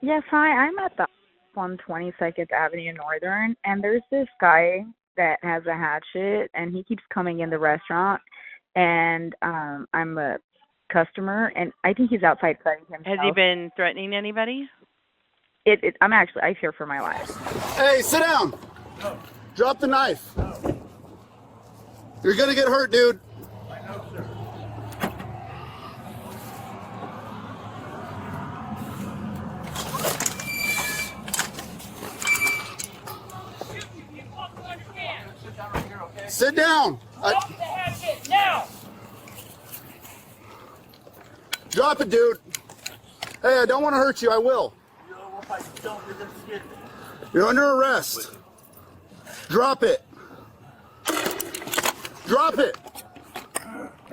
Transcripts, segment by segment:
Yes, hi. I'm at the on 22nd Avenue Northern, and there's this guy that has a hatchet, and he keeps coming in the restaurant, and I'm a customer, and I think he's outside cutting Has he himself. been threatening anybody? I fear for my life. Hey, sit down. Drop the knife. You're gonna get hurt, dude. Sit down. Drop the hatchet now! Drop it, dude. Hey, I don't want to hurt you. I will. If I don't, you're gonna skin me. You're under arrest. Drop it. Drop it.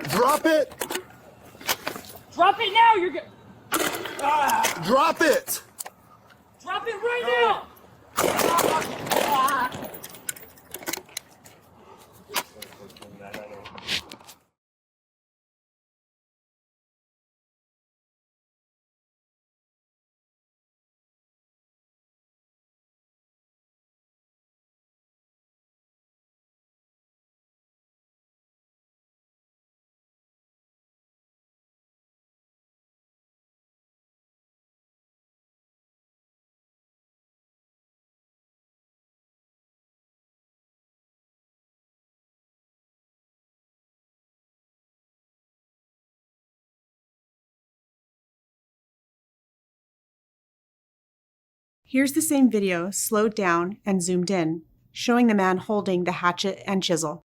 Drop it. Drop it now! You're gonna Drop it. drop it right now! Here's the same video slowed down and zoomed in, showing the man holding the hatchet and chisel.